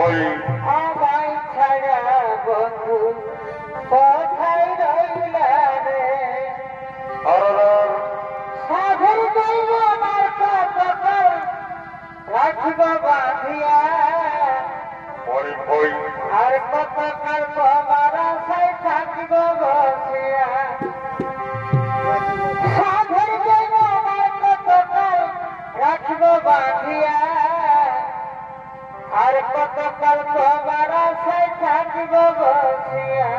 ভাই আমায় ছাড়া বন্ধু কোথায় রইলা রে সাধুর দৈব আমার কপাল রাখিব বাঁধিয়া ভাই আর কতকাল তোমার আশায় থাকিব বসিয়া সাধুর দৈব আমার কতকাল রাখিব বাঁধিয়া আর কতকাল তোমার আশায় থাকিব বসিয়া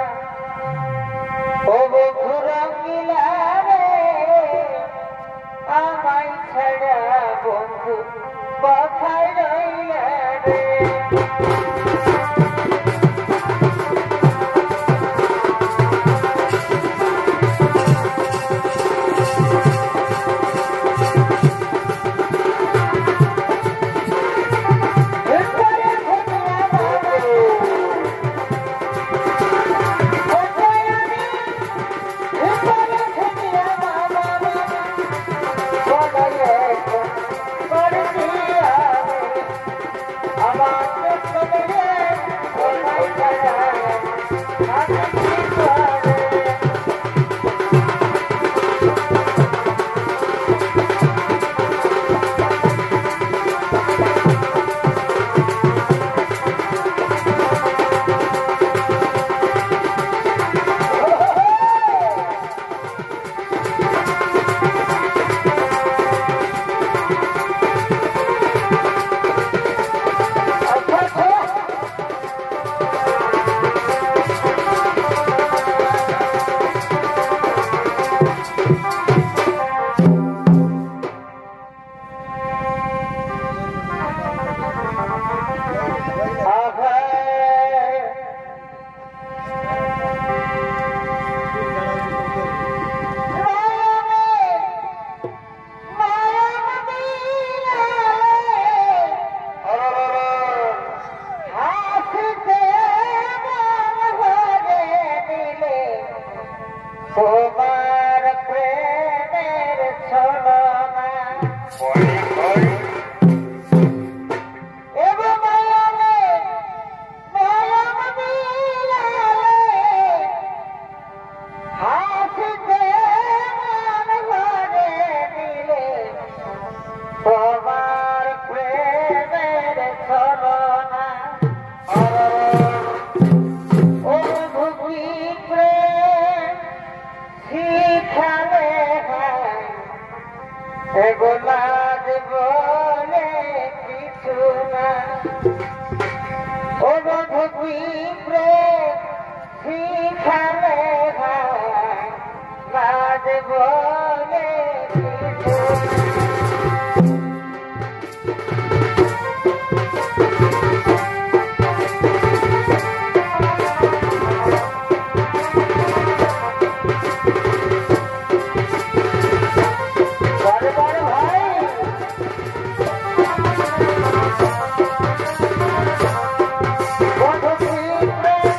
ও বন্ধু রঙিলা রে আমায় ছাড়া বন্ধু কোথায় রইলা রে তোমার প্রেমের ছলনা এবং হাসিতে মন ভরে দিলে তোমার প্রেমের ছলনা ও ভুগি প্রেম শিখালে এগুলা বলে কিছু না ও ভুগি প্রেম শিখালে লাজ বলে কিছু ভাই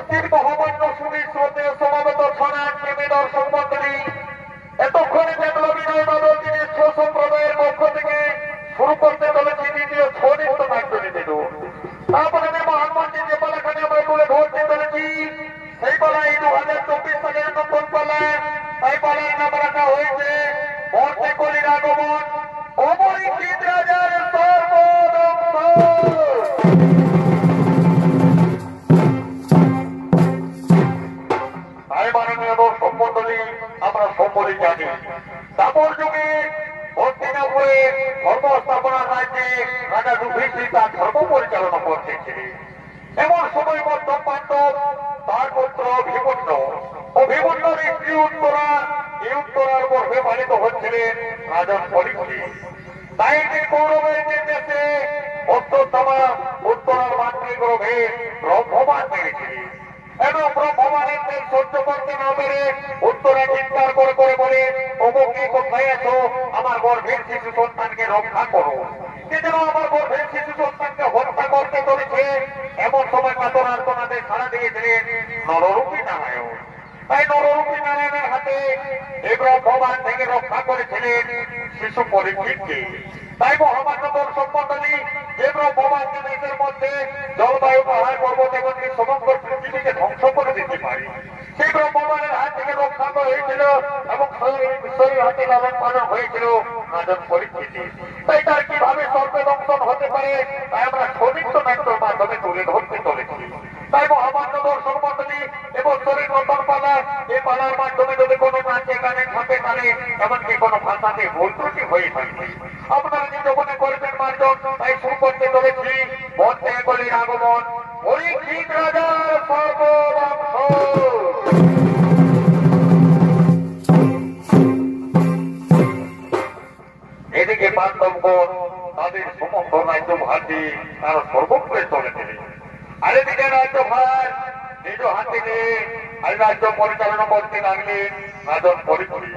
উপস্থিত মহামান্য সুধী শ্রোতেয় সমাবেত ছড়ান প্রেমী দর্শক মন্ডলী, এতক্ষণে দেখলো বিনয় বাদল দিনের ছৌ সম্প্রদায়ের পক্ষ থেকে শুরু করতে চলেছি দ্বিতীয় ছৌ নৃত্য নাট্য নিবেদ। তারপরে আমি মহানমন্ত্রী যে পালাখানে আমরা তুলে ধরতে চলেছি সেই পালায় 2024 সালের নতুন পালা। তাই পালার নাম রাখা হয়েছে মর্তে কলির আগমন, অপরিচিত রাজার সর্বদংশ। তাই মাননীয় দর্শক মন্ডলী, আমরা সম্বলি জানি তারপর যুগে হস্তিনাপুরে ধর্ম স্থাপনার রাজ্যে রাজা যুধিষ্ঠির তার ধর্ম পরিচালনা করতেছিলেন। এমন সময় মধ্যম পাণ্ডব তার পুত্র ভীমন্ন ও ভীমন্নর স্ত্রী উত্তরা, এই উত্তরার গর্ভে পালিত হচ্ছিলেন রাজন পরীক্ষিত। তাই তিনি কৌরবের নির্দেশে অত্যন্তমা উত্তরার মাতৃগর্ভে ব্রহ্মবান মেরেছিলেন এবং ব্রহ্মবানের তেল সহ্য করতে না পেরে উত্তরা চিৎকার করে করে বলে, অমুকে কোথায় আছো, আমার গর্ভের শিশু সন্তানকে রক্ষা করো। যেন আমার গর্ভের শিশু সন্তানকে হত্যা করতে চলেছে। এমন সময় কাতরার্তনাদের সাড়া দিয়েছিলেন নররূপী নারায়ণ। তাই নররূপী নারায়ণের হাতে এই ব্রহ্মবান থেকে রক্ষা করেছিলেন শিশু পরীক্ষিতকে। তাই মহামান্য দর্শক মন্ডলী, যে ব্রহ্মবানকে দেশের মধ্যে জলবায়ু, পাহাড়, পর্বত এবং সমগ্র পৃথিবীকে ধ্বংস করে দিতে পারে, সেই ব্রহ্মবানের হাত থেকে রক্ষা করা হয়েছিল এবং ঈশ্বরের হাতে লালন পালন হয়েছিল রাজন পরীক্ষিত। তাই তার কিভাবে সর্বদংশন হতে পারে তাই আমরা সৌমিত্র নাট্যের মাধ্যমে তুলে ধরতে চলেছি। তাই মহামান্য দর্শক মন্ডলী, এবছরের নতুন পালা, এই পালার মাধ্যমে যদি কোনো নাচে গানে থাকে তাহলে এমনকি কোনো ভাষাতে ভুল ত্রুটি হয়ে থাকবে, আপনারা যে যখন করবেন মার্জন। তাই শুরু করতে চলেছি মর্তে কলির আগমন, পরীক্ষিত রাজার সর্বদংশ। এদিকে পাণ্ডবগণ তাদের সমস্ত রাজ্য ভাতে তারা সর্বত্রে চলে দিলেন, আর এদিকে রাজ্যভার নিজ হাতে নিয়ে আর রাজ্য পরিচালনা করতে লাগলেন রাজন পরীক্ষিত।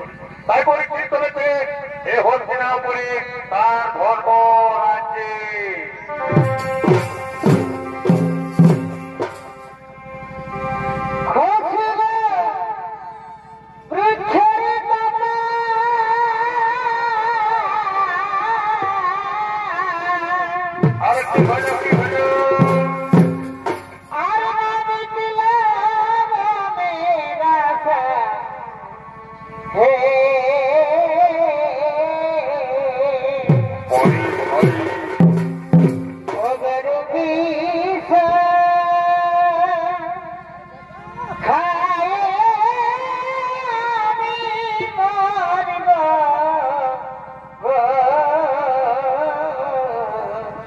তাই পরীক্ষিত চলেছে এ হস্তিনাপুরে তার ধর্ম রাজ্যে।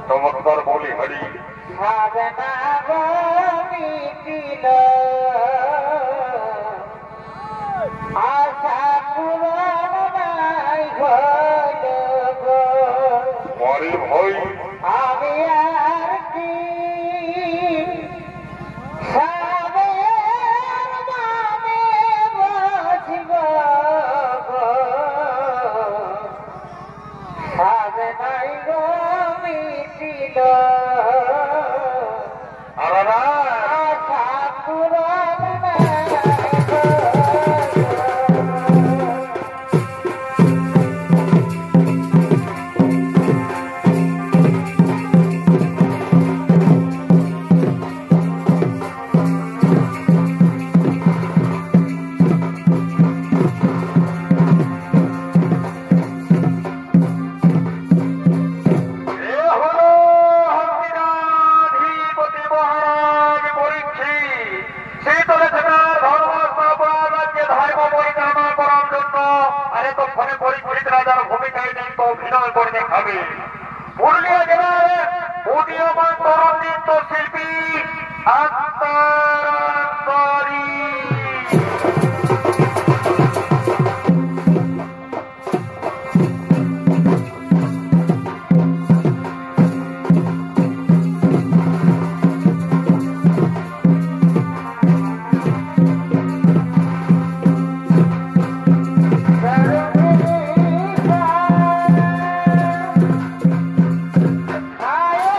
চমৎকার বলি হরি আশা পূরণ নাই মরে ভয় আমি আর কি সাবের নামে বাঁচিব, সাবে নাই গো মিটিল আশা পূরণ নাই গো। পরীক্ষিত রাজার ভূমিকায় কিন্তু অভিনয় করে দেখাবে পুরুলিয়া জেলার উদীয়মান তরুণ নৃত্যশিল্পী আক্তার আনসারী। আয়ে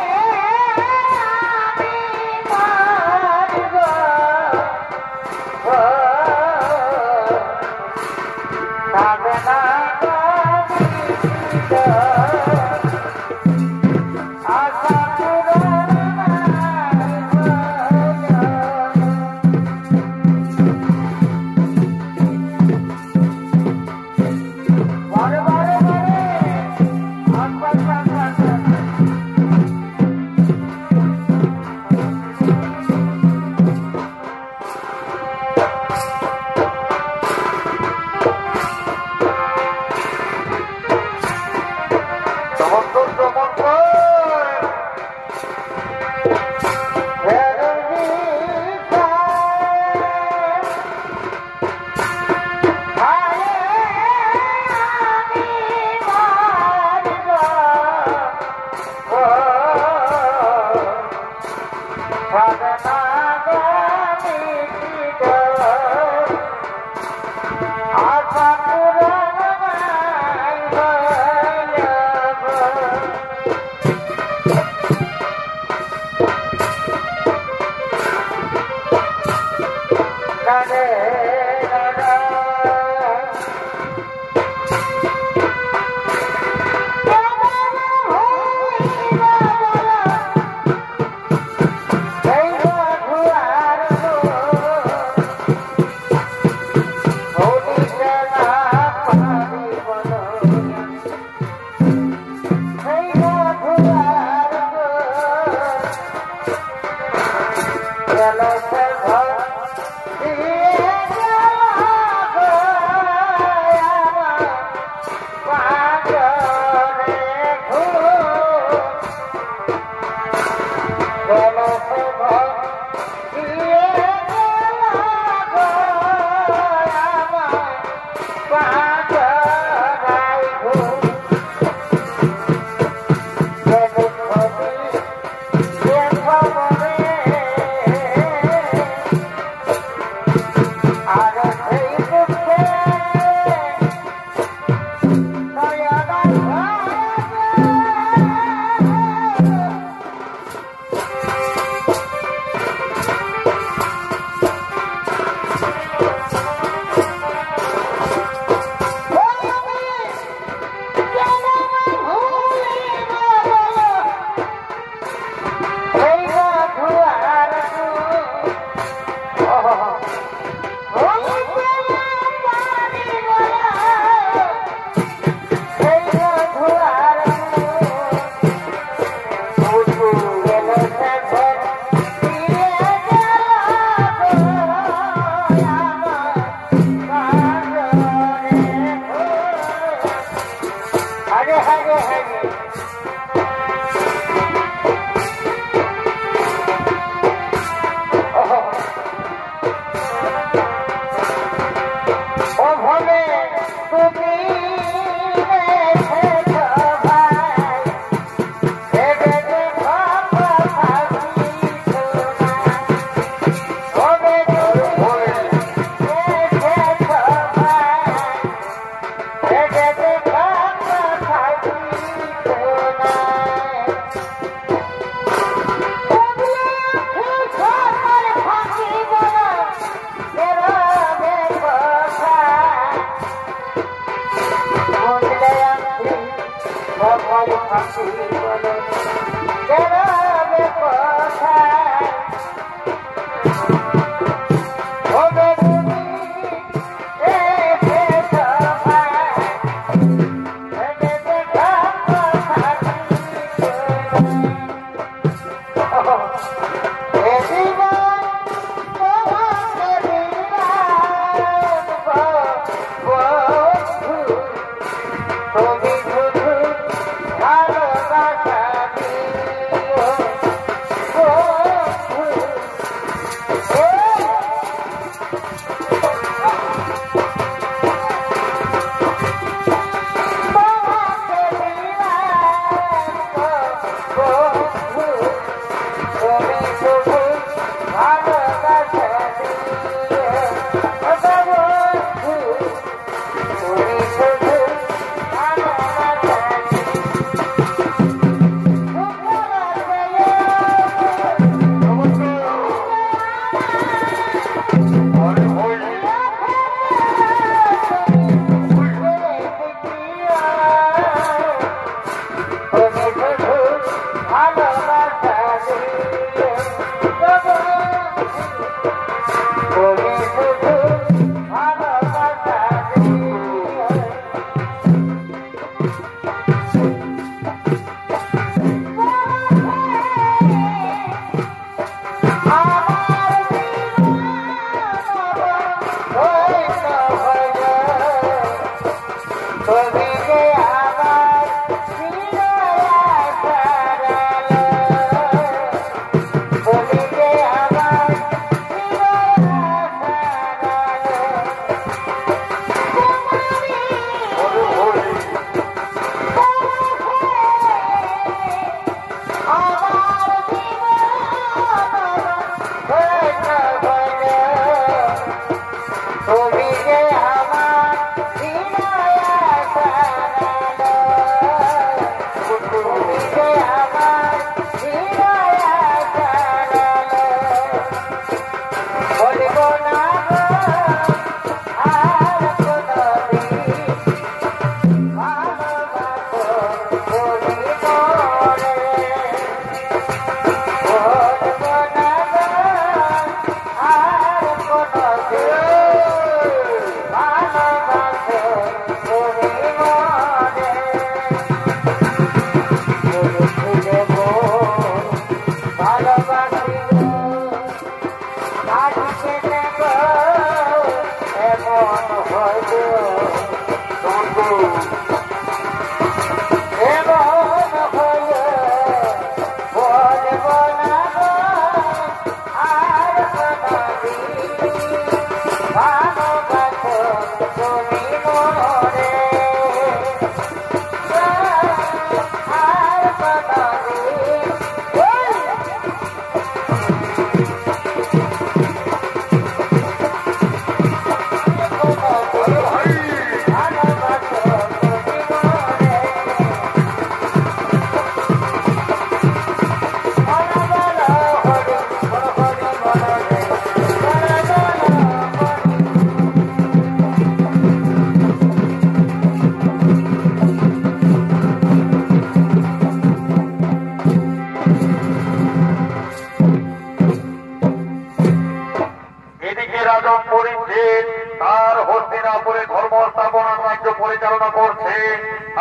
পরিচালনা করছে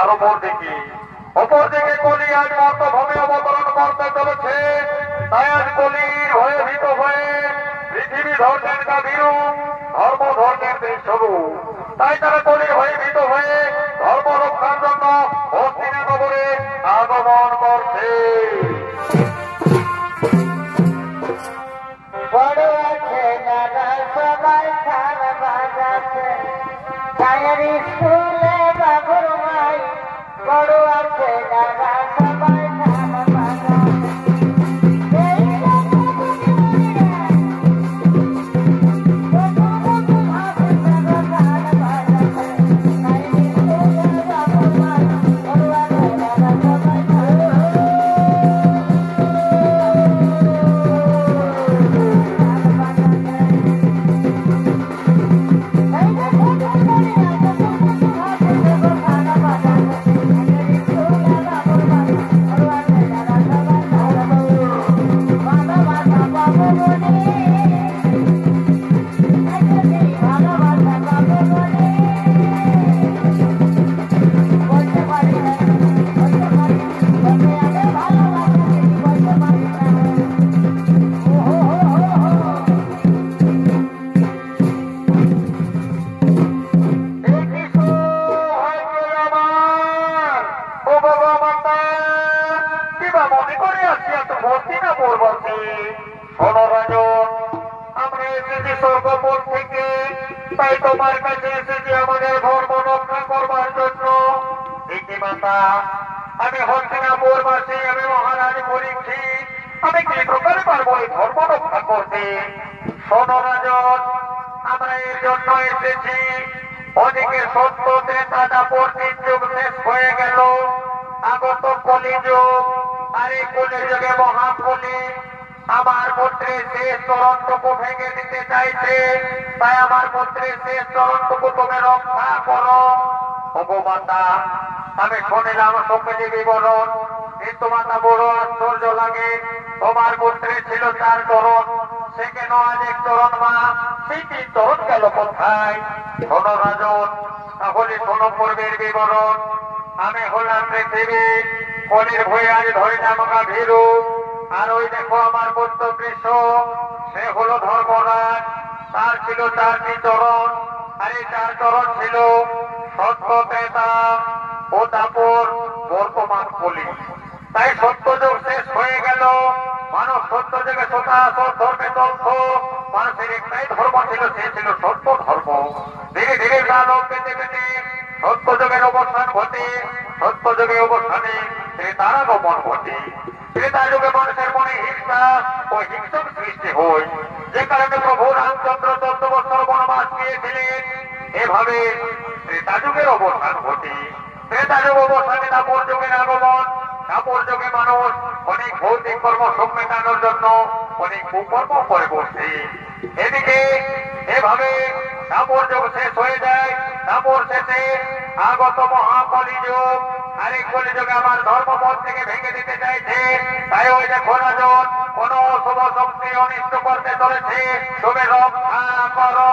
আর অপরদিকে কলি আজ মর্তভূমি অবতরণ করতে চলেছে। তাই আজ কলির হয়ে ভীত হয়ে পৃথিবী ধর্মের গাভীরু ধর্ম ধর্মের দেশরূপ। তাই তারা কলির হয়ে ভীত হয়ে ধর্ম রক্ষার জন্য হস্তিনাপুরে আগমন করছে। বড় আছে দাদা সবাই খানা বাজাচ্ছে তাইয়ের স্কুলে বাবুর মাই বড় আছে দাদা সবাই খানা বাজাচ্ছে তাই তোমার কাছে এসেছি আমাদের ধর্ম রক্ষা করবার জন্য। ইতিমাতা আমি হস্তিনাপুরবাসী, আমি মহারাজ পরীক্ষিত, আমি কি প্রকারে পারবো এই ধর্ম রক্ষা করতে? শোনো রাজন, আমরা এর জন্য এসেছি ওদিকে সত্য ত্রেতা দাপর তিন যুগ শেষ হয়ে গেল, আগত কলিযুগ, আর এই কলিযুগে মহাকলি আমার পুত্রের শেষ চরণটুকু ভেঙে দিতে চাইছে। তাই আমার পুত্রের শেষ চরণটুকু তুমি রক্ষা করো। ভগবাতা আমি শুনিলাম সকলে বিবরণ, কিন্তু মাতা বড় আশ্চর্য লাগে। তোমার পুত্রের ছিল 4 চরণ, সে কেন আজ 1 চরণ মা? সেই 3 চরণ গেল কোথায়? শোনো রাজন, তাহলে শোনো পূর্বের বিবরণ। আমি হলাম পৃথিবী, কলির ভয়ে আজ ধরিলাম গাভীরু। আর ওই দেখো আমার পুত্র কৃষ্ণ, সে হলো ধর্মরাজ, তার ছিল 4টি চরণ, আর এই 4 চরণ ছিল সত্য ত্রেতা ও দাপর বর্তমান কলি। তাই সত্য যুগ শেষ হয়ে গেল, মানুষ সত্য যুগে সদাসৎ ধর্মে চলত। মানুষের একটাই ধর্ম ছিল, সে ছিল সত্য ধর্ম। ধীরে ধীরে কালক পেতে পেতে সত্য যুগের অবস্থান ঘটে, সত্য যুগের অবস্থানে তার আগমন ঘটে। ত্রেতা যুগে মানুষের মনে হিংসা ও হিংসক সৃষ্টি হয়, যে কারণে প্রভু রামচন্দ্র 14 বছর বনবাস গিয়েছিলেন। এভাবে ত্রেতা যুগের অবস্থান ঘটে। ত্রেতা যুগ অবস্থানে দাপর যুগের আগমন। দাপর যুগে মানুষ অনেক ভৌতিক কর্ম সুখ মেটানোর জন্য অনেক কুকর্ম করে বসছে। এদিকে এভাবে দাপর যুগ শেষ হয়ে যায়। দাপর শেষে আগত মহাকলি যুগ, আর এই কলিযুগে আমার ধর্মপথ থেকে ভেঙে দিতে চাইছে। তাই ওই দেখো রাজন, কোন শুভ শক্তি অনিষ্ট করতে চলেছে, তুমি রক্ষা করো।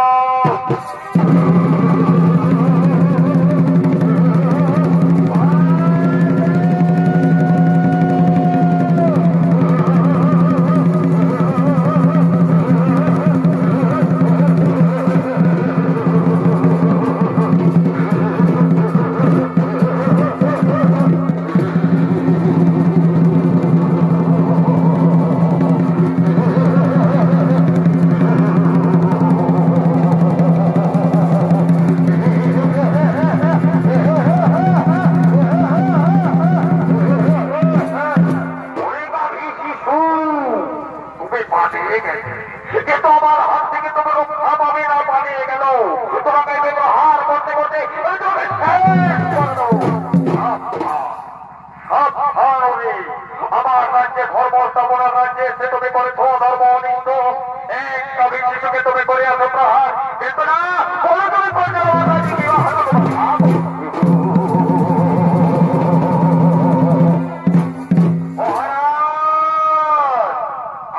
তুমি করে আসো প্রহার, কিন্তু না বলো তুমি পরিচালনা রাজি কি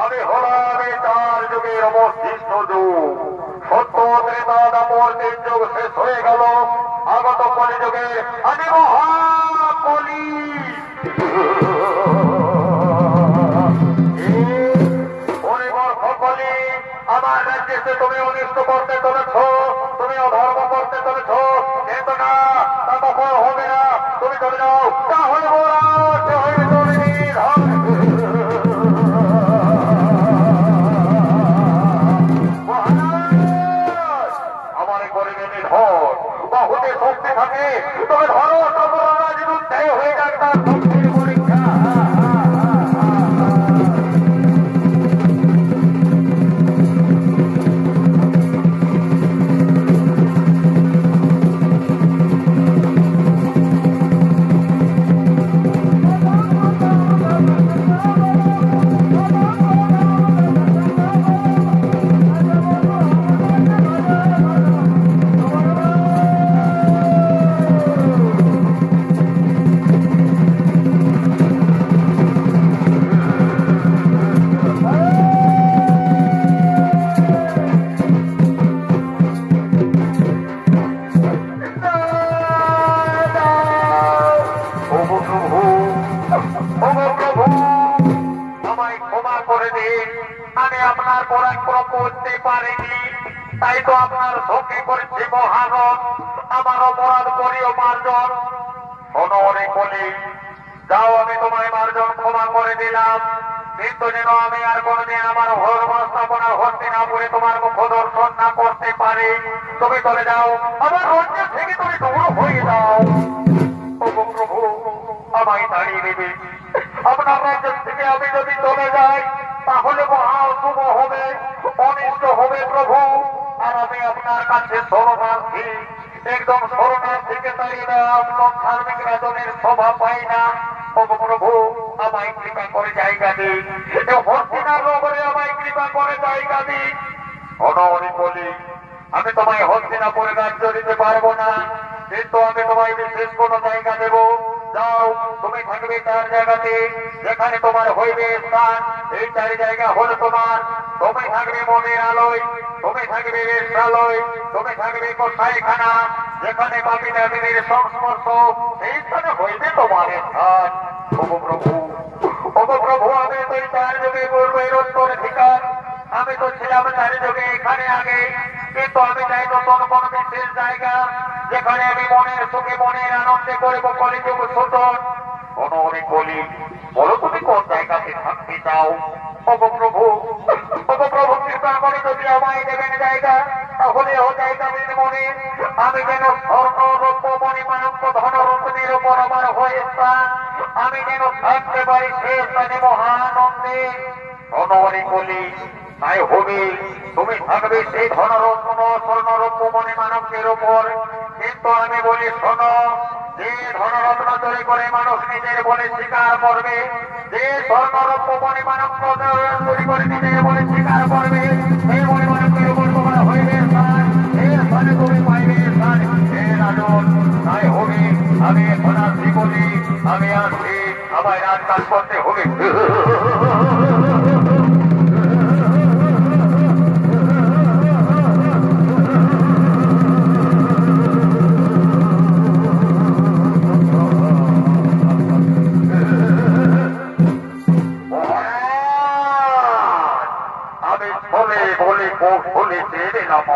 আমি হলাম এই 4 যুগের অবশিষ্ট যুগ। সত্য ত্রেতা দাপর 3 যুগ শেষ হয়ে গেল, আগত কলি যুগের আমি মহাকলি। আমার রাজ্যে তুমি অনিষ্ট করতে চলেছ, তুমি অধর্ম করতে চলেছ, কিন্তু না তা কখন হবে না। তুমি চলে যাও, তাহলে আমার গরিবের নিধন বাহুতে শক্তি থাকে, তবে ধরো যুদ্ধে হয়ে যাক তার শক্তির পরীক্ষা। আমি আপনার পরাক্রম করতে পারিনি, তাই তো আপনার সঙ্গে করেছি মহারণ। আমার অপরাধ করিও মার্জন। শোনো অনেক বলি, যাও আমি তোমায় মার্জন ক্ষমা করে দিলাম, কিন্তু যেন আমি আর কোনদিন আমার ধর্ম স্থাপনা হস্তিনাপুরে তোমার মুখ দর্শন না করতে পারি। তুমি চলে যাও, আমার রাজ্য থেকে তুমি দূর হয়ে যাও। প্রভু আমায় তাড়িয়ে দেবে। আপনার রাজ্য থেকে আমি যদি চলে যাই তাহলে মহা অশুভ হবে, অনিষ্ট হবে প্রভু। আর আমি আপনার কাছে শরণার্থী, একদম শরণার্থীকে তাড়িয়ে দেওয়া ধার্মিক রাজনের শোভা পাই না। প্রভু আমায় কৃপা করে জায়গা দিন, হস্তিনার নগরে আমায় কৃপা করে জায়গা দিন। অনেক বলি, আমি তোমায় হস্তিনাপুরে রাজ্য দিতে পারবো না, কিন্তু আমি তোমায় বিশেষ কোনো জায়গা দেব। যাও, তুমি থাকবে 4 জায়গাতে, যেখানে তোমার হইবে স্থান। এই 4 জায়গা হলো তোমার। তুমি থাকবে মনের আলোয়, তুমি থাকবে বেশ্যালয়, তুমি থাকবে কসাইখানা, যেখানে পাপী দাবিদের সংস্পর্শ, সেই স্থানে হইবে তোমার স্থান। প্রভু আমি তো 4 যুগে পূর্বের উত্তর অধিকার। আমি তো ছিলাম 4 যুগে এখানে আগে, কিন্তু আমি চাই নতুন কোন বিশেষ জায়গা, যেখানে আমি মনের সুখে মনের আনন্দে করবো কলিযুগ শোধন। অনেক বলি, বলো তুমি কোন জায়গাতে থাকতে চাও। প্রভু কৃপা করে যদি আমায় দেবেন জায়গা, তাহলে ও জায়গা দিন মনে। আমি যেন স্বর্ণ রৌপ্য মণিমাণিক্য ধনরত্নের উপর আমার হয়ে স্থান, আমি যেন থাকতে পারি সে স্থানে মহানন্দে। অনেক বলি, তাই হবে, তুমি থাকবে সেই ধনরত্ন স্বর্ণরৌপ্য মণিমাণিক্যের উপর। কিন্তু আমি বলি শোনো, যে ধনরত্ন চুরি করে মানুষ নিজের বলে স্বীকার করবে, যে স্বর্ণরৌপ্য মণিমাণিক্য চুরি করে নিজের বলে স্বীকার করবে, সেই মণিমাণিক্যের উপর তোমার হইবে স্থান, সেই স্থানে তুমি পাইবে স্থান হে রাজন। তাই হবে, আমি এখন আসছি বলি, আমি আসছি, আমায় রাজকাজ করতে হবে।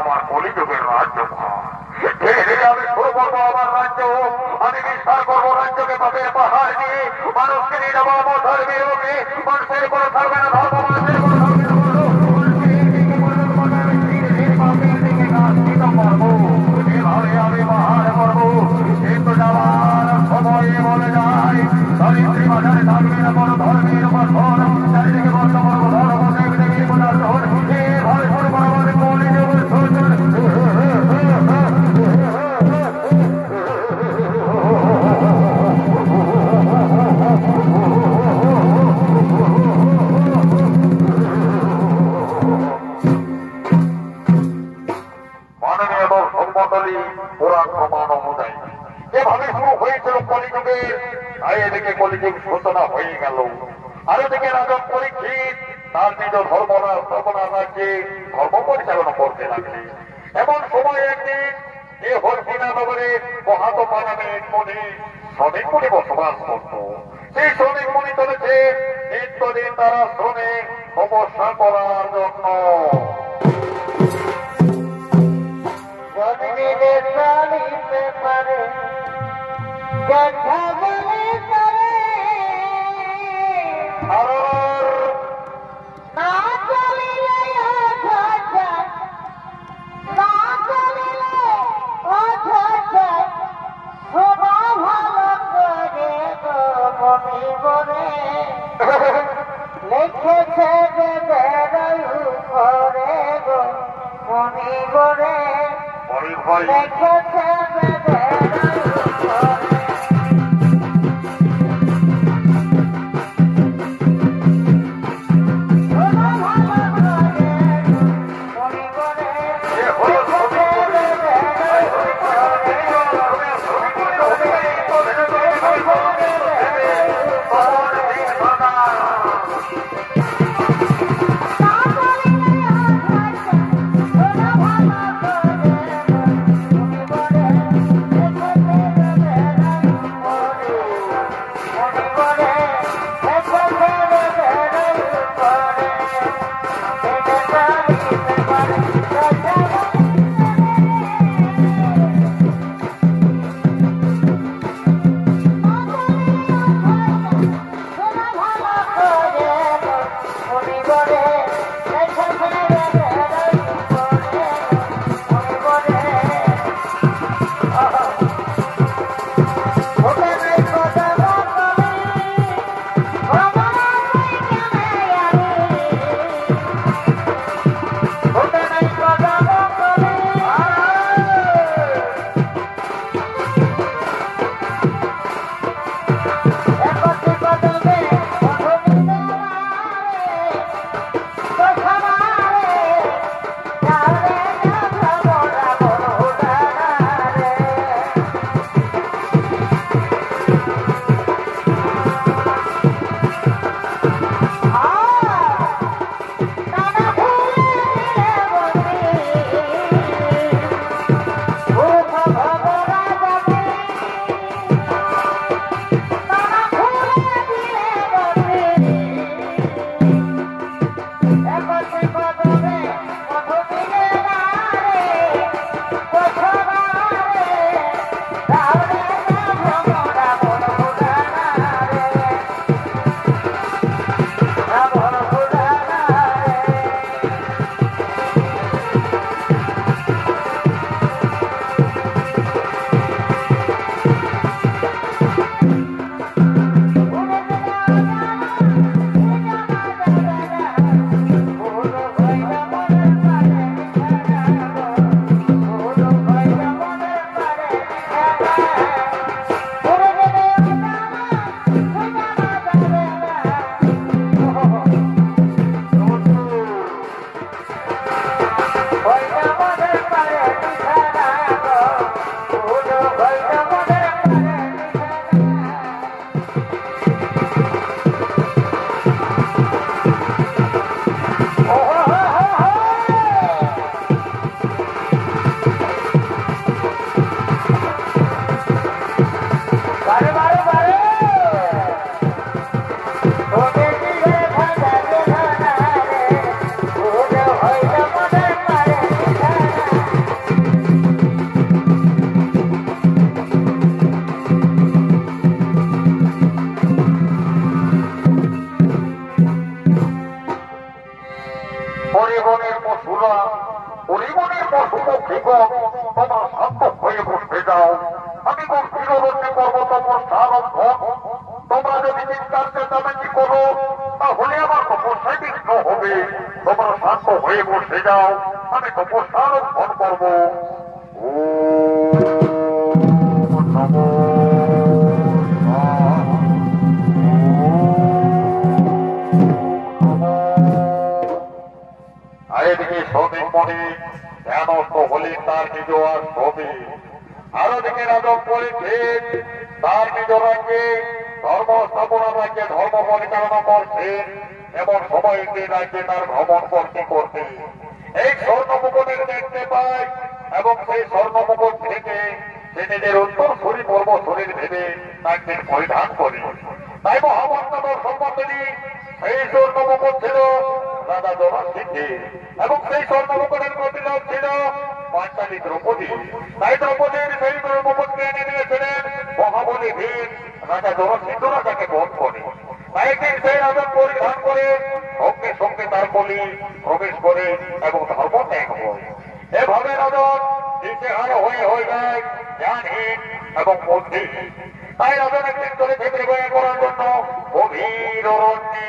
আমার কলিযুগের রাজ্য আমি শুরু করবো আমার রাজ্য। আমি বিস্তার করবো রাজ্যকে পাপের পাহাড় দিয়ে, মানুষকে নিয়ে যাবো আমার ধর্মের লোকে। মানুষের কোনো থাকবে না ধর্ম, মানুষের কোনো থাকবে না এভাবে আমি পাহাড় করবো। কিন্তু যাওয়ার সময়ে বলে যায়, ধরিত্রী বাজারে থাকবে না কোনো ধর্মের বন্ধন, চারিদিকে বন্ধ করবো ধর্ম দেবী দেবী বন্ধন। এভাবে শুরু করবো আমি কলিযুগের শোষণ। মন্ডলী পুরাণ প্রমাণ অনুযায়ী যেভাবে শুরু হয়েছিল কলিযুগে, তাই এদিকে কলিযুগ সূচনা হয়ে গেল। আর এদিকে রাজন পরীক্ষিত তার নিজ ধর্মনা রাজ্যে ধর্ম পরিচালনা করতে লাগলে। এমন সময় একদিন যে হরকিনা নগরে মহাত্মা নামে মণি শ্রমিক মুনি বসবাস করত। সেই শ্রমিক মুনি চলেছে নিত্যদিন তারা শ্রমে তপস্যা করার জন্য। লিখেছে করে গো মনি গরে লিখেছে পরিবনের পশুরা পরিবনের পশু পক্ষীগণ তোমার শান্ত হয়ে বসতে যাও। আমি গম্ভীরবর্তী করবো তপস্যার অভ্যাস। তোমরা যদি চিন্তার চেঁচামেচি করো তাহলে আমার তপস্যায় বিঘ্ন হবে। তোমরা শান্ত হয়ে বসে যাও, আমি তপস্যার অভ্যাস করবো। এদিকে শ্রমিক মণি ধ্যানস্থ হলেন তার নিজ আর ছবি। আরো দিকে রাজক করেছেন তার নিজ রাজ্যে ধর্ম স্থাপনা, রাজ্যে ধর্ম পরিচালনা করছেন। এমন সময়তে রাজ্যে তার ভ্রমণ করতে করতে এই স্বর্ণ মুকুটের দেখতে পায় এবং সেই স্বর্ণ মুকুট থেকে সে নিজের উত্তর শরী পর্ব শরীর ভেবে তাকে পরিধান করে। তাই মহাবর্তমার সম্বন্ধে সেই স্বর্ণ মুকুট ছিল রাজা জনসিংহে এবং সেই স্বর্ণ মুকুটের প্রতিলোক ছিল পাঞ্চালী দ্রৌপদী। তাই দ্রৌপদীর সেই মুকুটকে এনে দিয়েছিলেন মহাবলী ভীম রাজা জনসিংহ রাজাকে বধ করে। তাই ঠিক সেই রাজা পরিধান করে সঙ্গে সঙ্গে তার কলি প্রবেশ করে এবং ধর্ম ত্যাগ হয়। এভাবে রাজন দিশেহারা হয়ে যায় জ্ঞানহীন এবং বুদ্ধিহীন। তাই রাজন একদিন করে ভেতরে বয়ে করার জন্য গভীর অরণ্যে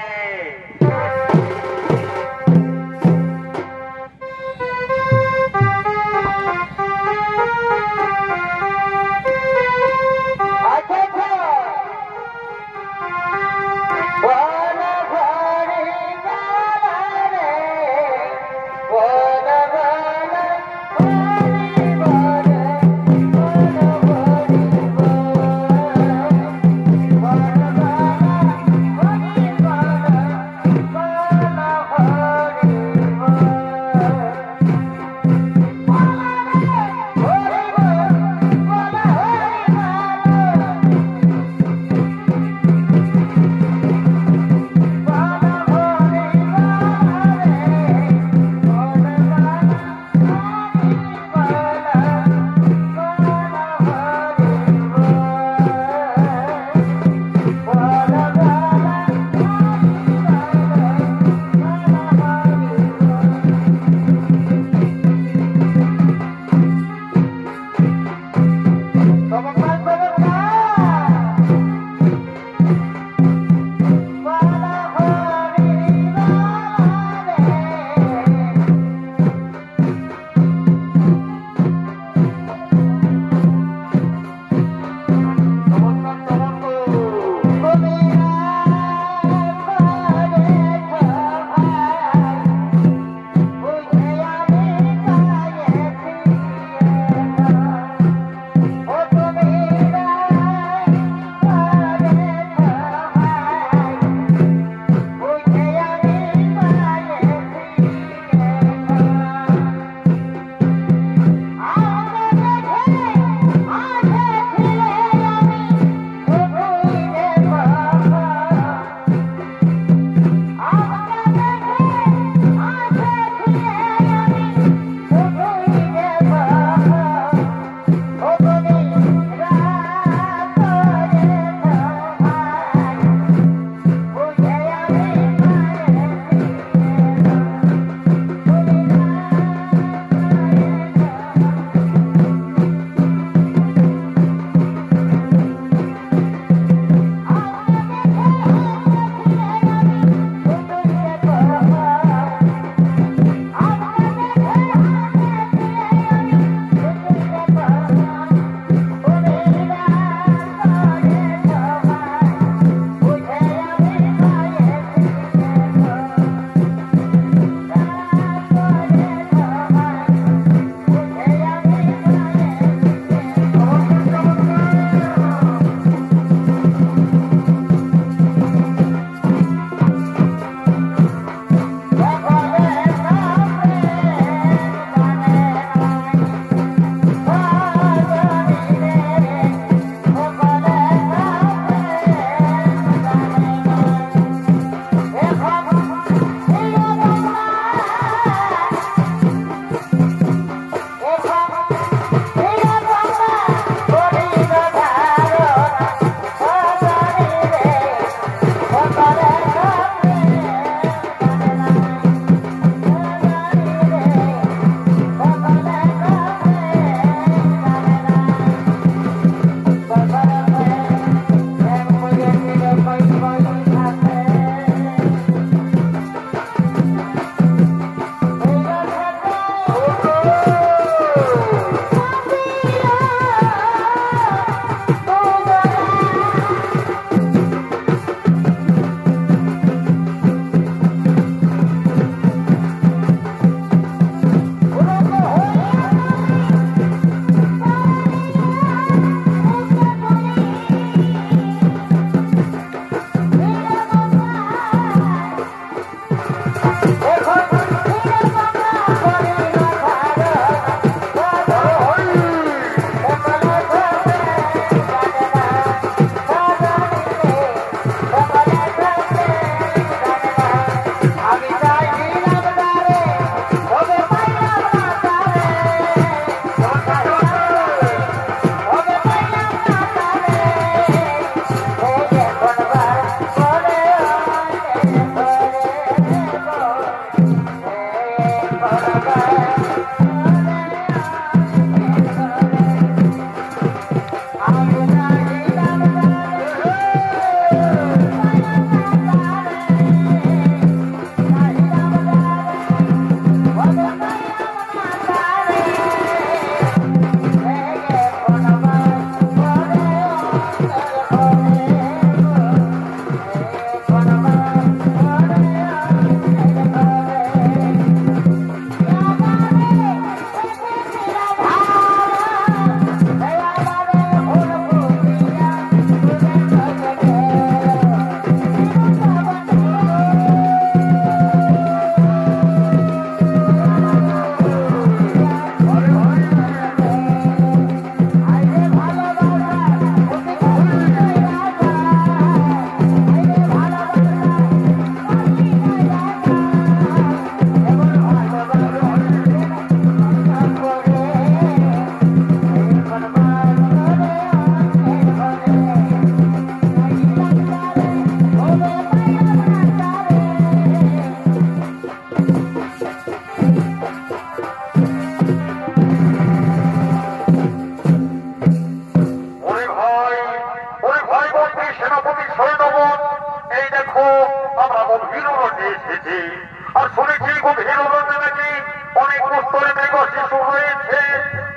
দিচ্ছে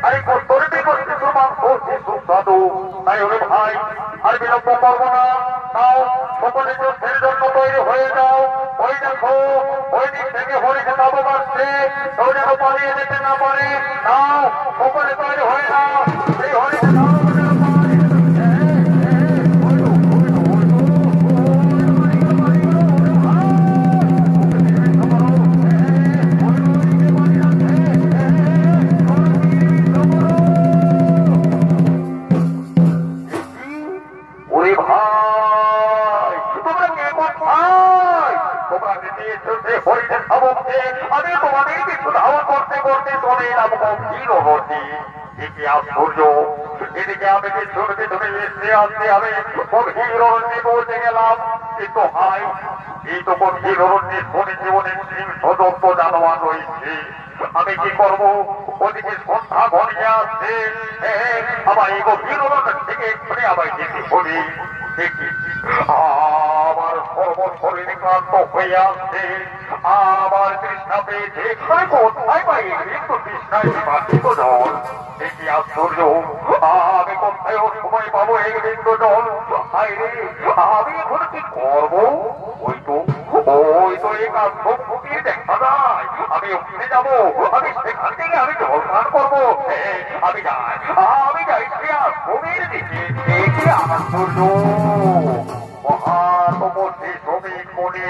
আর এই তোর বিপক্ষে প্রমাণ করছে সুস্বাদু। তাই হলে ভাই আর বিলম্ব করবো না, তাও সকলে যুদ্ধের জন্য তৈরি হয়ে যাও। ওই দেখো ওই দিক থেকে হরিকে তাবু বাসছে, কেউ যেন পালিয়ে যেতে না পারে। নাও সকলে তৈরি হয়ে যাও, এই হরিকে তাবু আমি তোমাদের কিছু ধাওয়া করতে করতে চলে এলাম গভীর অবধি। এটি আশ্চর্য, এদিকে আমি কিছুর ভিতরে এসে আসতে আমি গভীর অরণ্যে পৌঁছে গেলাম। কিন্তু হাই, এই তো গভীর অরণ্যে শনি জীবনের সিংহ দত্ত জানোয়ার রয়েছে। আমি কি করবো? ওদিকে সন্ধ্যা ঘনিয়ে আসছে, আমার এই গভীর অরণ্য থেকে এক্ষুনি আমায় যেতে হবে। দেখি আমার সর্বশরীর ক্লান্ত হয়ে আসছে, আমার তৃষ্ণা পেয়েছে। কোথায় পাই কিন্তু তৃষ্ণায় বিভাজিত জল? দেখি আশ্চর্য, আমি কোথায় সময় পাবো এই বিন্দু জল? হাইরে, আমি এখন কি করবো? ওই তো এই কাজ ফুটিয়ে দেখা যায়। আমি ওখানে যাবো, আমি সেখান থেকে আমি জল পান করবো। আমি যাই শ্রীর দিকে। দেখি আশ্চর্য, মহাতপস্বী শ্রমিক মনে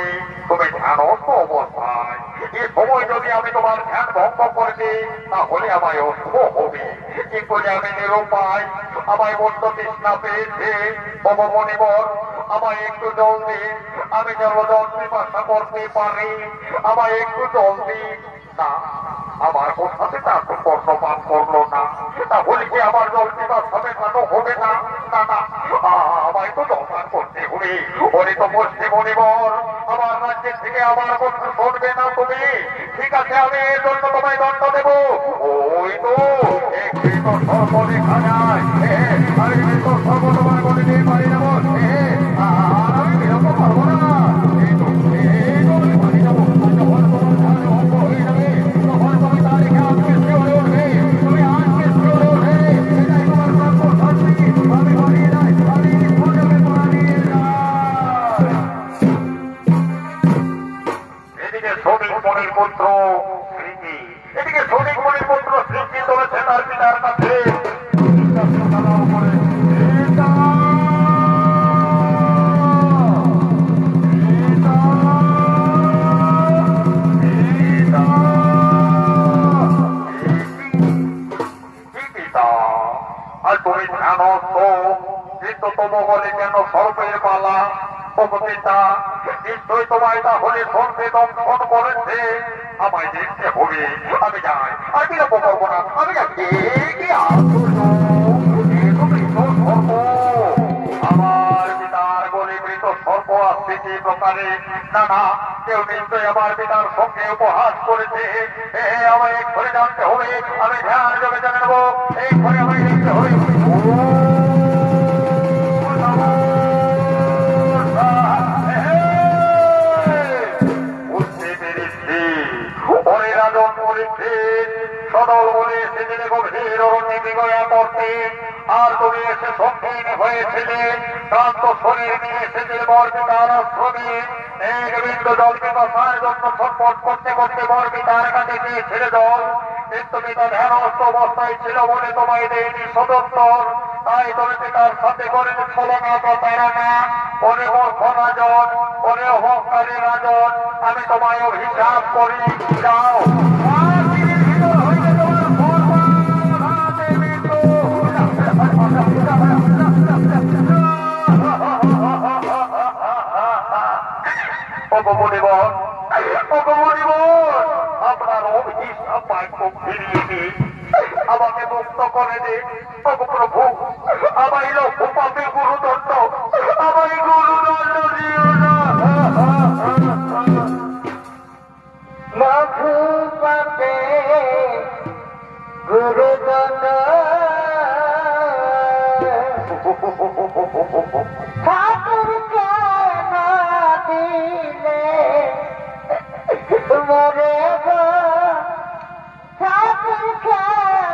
তুমি ধ্যানস্থ অবস্থায়। এ সময় যদি আমি তোমার ধ্যান ভঙ্গ করে দিই তাহলে আমায় অশুভ হবে। কিন্তু আমি নিরুপায়, আমায় বড্ড তৃষ্ণা পেয়েছে। মনিবর, আমায় একটু জল দিন, আমি যেন জল পিপাসা করতে পারি। আমায় একটু জল দিন। না, আমার কোথাতে তার কর্ণপাত করলো না, তাহলে কি আমার জল পিপাসা মেটানো হবে না? না না, আমায় তো জলপান করতে হবে। ওরে তো বসছে মনিবর, আমার রাজ্যের থেকে আমার কথা শুনবে না তুমি? ঠিক আছে, আমি এর জন্য তোমায় দণ্ড দেবো। ওই তো একটি তো সর্ব দেখা যায়, আমি তো সর্ব তোমার বলে দিয়ে পারি না। আর আমি বিরক্ত পারবো না। এই তো পারি যাবো, হয়ে যাবে, তখন তুমি তারিখে আজকে শিওরে উঠবে, তুমি আজকে শিওরে উঠবে। এটাই তোমার প্রাপ্য শাস্তি। আমি বাড়িয়ে যাই, আমি ভোজনে বাড়িয়ে যাই। এদিকে শ্রমিক মনির পুত্র স্মৃতি, এদিকে শ্রমিক মনির পুত্র স্মৃতি চলেছে তার পিতার কাছে। আর তুমি ধ্যানস্থ, কিন্তু তবু বলে কেন সর্বের পালা? পিতা নিশ্চয়ই তোমায় তাহলে সর্বে দংশন করেছে। আমায় দেখতে হবে, আমি যাই, আর বিলম্ব করবো না। আমি যাচ্ছি। আমার পিতার বলে মৃত সর্প আসছে যে প্রকারে, না না, কেউ নিশ্চয়ই আমার পিতার সঙ্গে উপহাস করেছে। আমায় এক্ষণে জানতে হবে, আমি ধ্যান জমে জেনে নেবো। এক্ষণে আমায় দেখতে হবে। বুঝতে পেরেছি, ওরে রাজন বলেছে সদল বলে সেদিনে গভীর অরণ্যে বিগয়া করতে, আর তুমি এসে সম্মীন হয়েছিলে ক্লান্ত শরীর নিয়ে এসেছিলে বরপিতার আশ্রমে। এক বিন্দু জল পিপাসার জন্য ছটফট করতে করতে বরপিতার কাছে গিয়েছিলে জল, কিন্তু পিতা ধ্যানস্থ অবস্থায় ছিল বলে তোমায় দেয়নি সদত্তর। তাই তুমি পিতার সাথে করে ছলনা প্রতারণা। ওরে মূর্খ রাজন, ওরে অহংকারী রাজন, আমি তোমায় অভিশাপ করি। যাও, আপনার অভিশাপ বাক্য ফিরিয়ে দিন, আমাকে মুক্ত করে দিন। প্রভু, আমায় লক্ষ্য পাপে গুরুদণ্ড, আমায় গুরুদণ্ড দিও না। লঘু পাপে গুরুদণ্ড, ঠাকুর কেন দিলে মরে গো, ঠাকুর কেন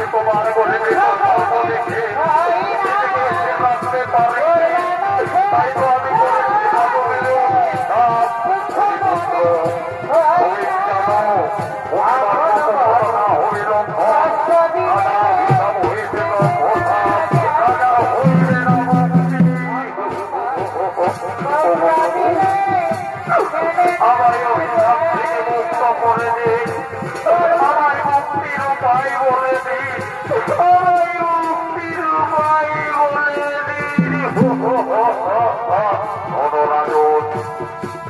আজকে তোমার বলে দেখে রাখতে পারে তাই তো আমি বলেছি আমার অভিশাপ থেকে মুক্ত করে দিন আমার মুক্তির উপায় বলে দিন আমার মুক্তির উপায় বলে দিন অনুরাজন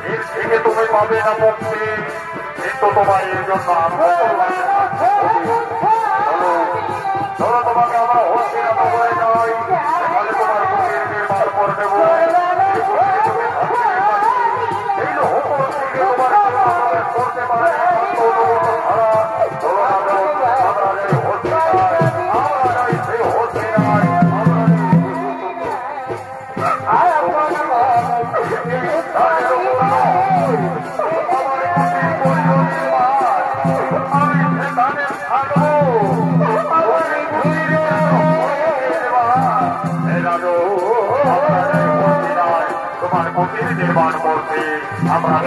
এর থেকে তুমি পাবে না মুক্তি কিন্তু তোমার এর জন্য ধরো তোমাকে আমরা হস্তিনাথ বলে যাই তাহলে তোমার মুখের নির্মাণ করে দেবো করতে পারে তোমার মন্দির নির্মাণ করতে আমরা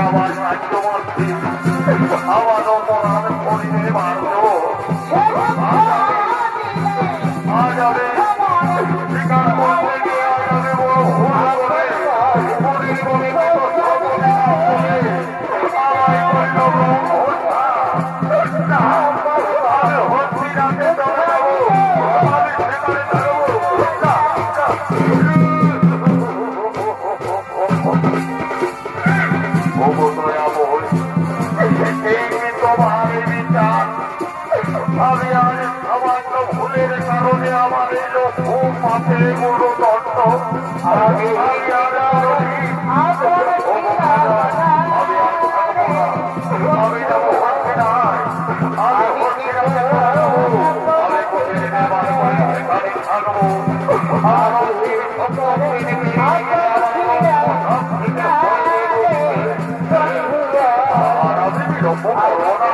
আমার রাজ্যমন্ত্রী আমার অপরাধ করিতে পারত আজ আমি স্বীকার করতে গিয়ে আজ আমি বড় ভুল করে আমি আজ সামান্য ভুলের কারণে আমার এই লোক মাঠে বড় দণ্ড আমি যাবো হচ্ছে না আমি হচ্ছে না আমি কোথায় থাকবো আর আমি বিলম্ব করবো না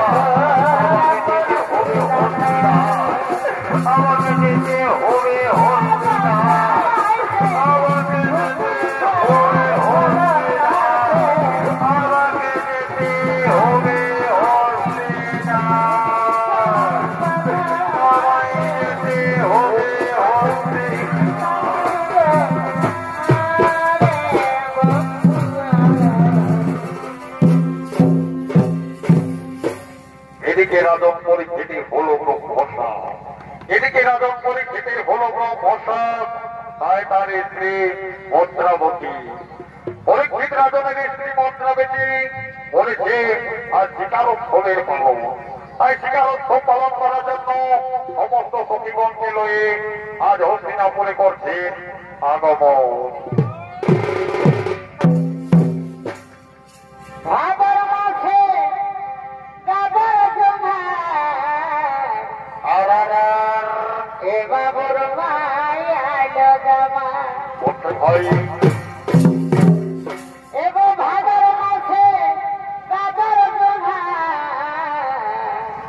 আমাকে যেতে হবে আমাকে যেতে হবে এদিকে রাজক পরিস্থিতির হলো ভরসা এদিকে রাজক পরিস্থিতির হলো ভরসা তাই তার স্ত্রী মন্ত্রাবতী পরীক্ষিত রাজনের স্ত্রী মন্ত্রাবতী বলেছে আর শিকারোৎসবের পালন তাই শিকারোৎসব পালন করার জন্য সমস্ত সখীগণকে লয়ে আজ হস্তিনাপুরে করছেন আগমন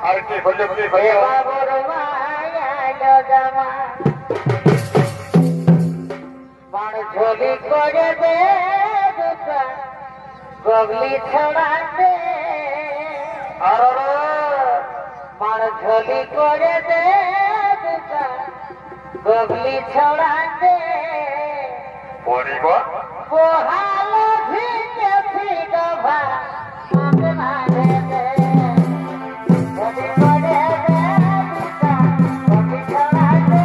আর কি হলে ঝোলি করে দে গগলি ছড়াতে আর মার ঝোলি করে দে গগলি ছড়াতে পরিবার পোহালো ভিজে ফিডভা সামনা দে ঝোলি করে দে গগলি ছড়াতে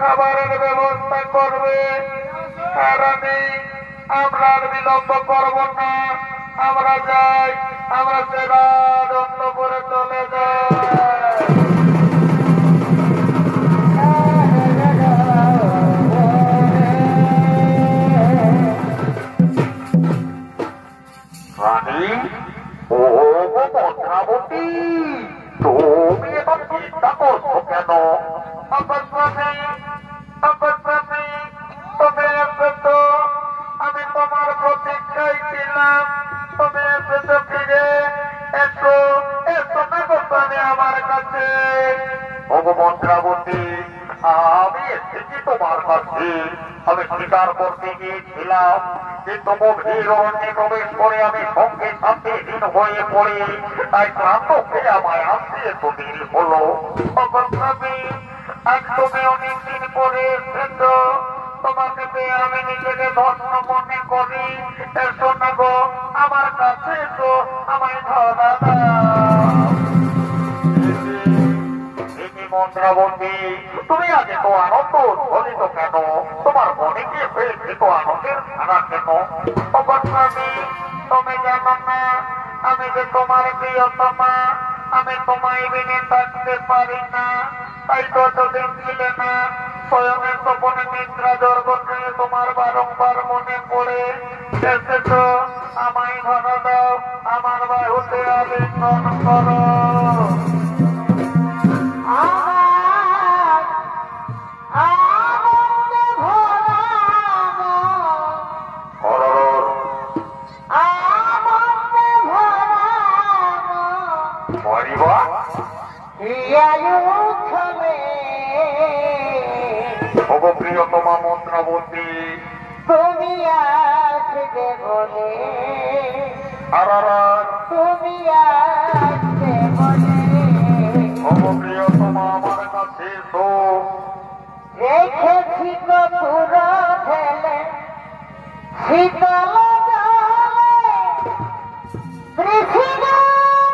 খাবারের ব্যবস্থা করবে। আর আমরা আর বিলম্ব করব না, আমরা যাই, আমরা সেরা করে চলে যাই। রানী ও মন্ত্রাবতী, তুমি এবার চিন্তা করছো কেন? তুমি এসেছো, আমি তোমার প্রতীক্ষায় ছিলাম, তুমি এসেছো ফিরে। এসো এসো না গোস্বামী আমার কাছে। ও মন্ত্রাবতী, আমি এসেছি তোমার কাছে। আমি স্বীকার করতে গিয়েছিলাম, কিন্তু গভীর অরণ্যে প্রবেশ করে আমি সঙ্গে সাথে হীন হয়ে পড়ি, তাই ক্লান্ত হয়ে আমায় আসতে এত দেরি হলো। আজ তুমি অনেকদিন পরে এসেছ, তোমাকে পেয়ে আমি নিজেকে ধন্য মনে করি। এসো না গো আমার কাছে, এসো আমায় ধরা দাও। মন্ত্রাবতী, তুমি আগে তো আনন্দ উজ্জ্বলিত কেন? তোমার মনে কি হয়েছে তো আনন্দের ধারা কেন? তুমি জানো না আমি যে তোমার প্রিয়তমা, আমি তোমায় বিনে থাকতে পারি না। তাই তো এতদিন ছিলে না, স্বয়ং গোপনে নিদ্রা জগতে তোমার বারংবার মনে পড়ে। এসেছ, আমায় ধরা দাও, আমার বাহুতে আলিঙ্গন করো। প্রিয়তমা মন্ত্রাবতী, তুমি আসবে বলে, তুমি আসবে বলে, প্রিয়তমা আমার কাছে এসো। রেখেছি পুরো ঢেলে শীতল জলে, পৃথিবী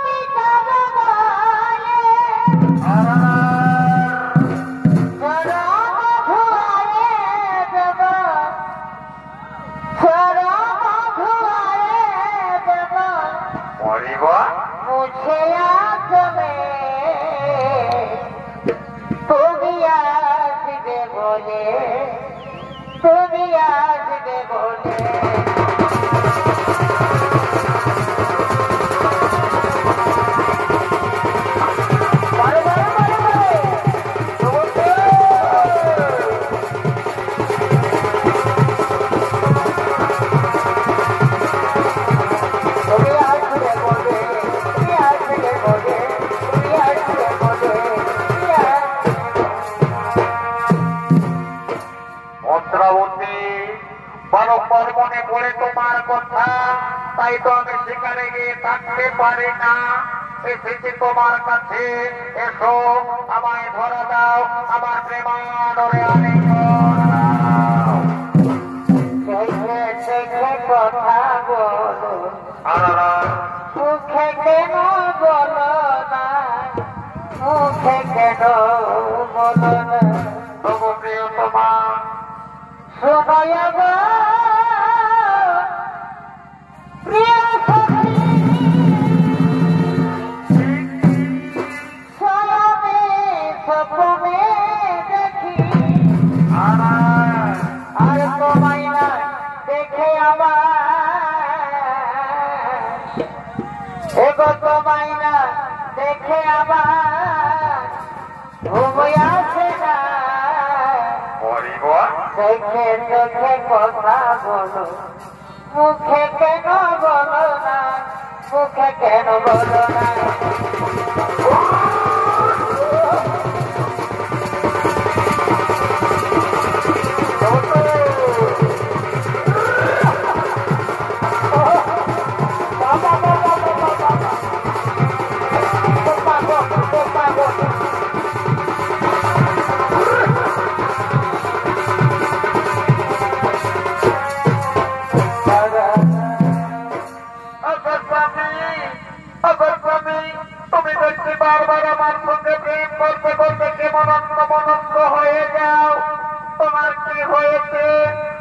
মিটাব বলে, চরম ধুয়ারে দেব, চরম ধুয়ারে দেব, মুছে আসবে তুমি আসবে বলে, তুমি আসবে বলে। মন্ত্রাবতী, বারংবার মনে পড়ে তোমার কথা, তাই তো আমি সেখানে গিয়ে থাকতে পারি না। এসেছি তোমার কাছে, এসো আমায় ধরা দাও, আমার প্রেমানরে আলিঙ্গন দাও। কথা বলো, মুখে কেন বলো না, মুখে কেন বলো না, তবু প্রিয়তমা শোনো গো প্রিয় সখী, স্বয়নে স্বপ্নে দেখি, আর তোমায় না দেখে আমার, এগো তোমায় না দেখে আমার ঘুম আসে না। দেখে দেখে কথা বলো, মুখে কেন বলো না, মুখে কেন বলো না। তুমি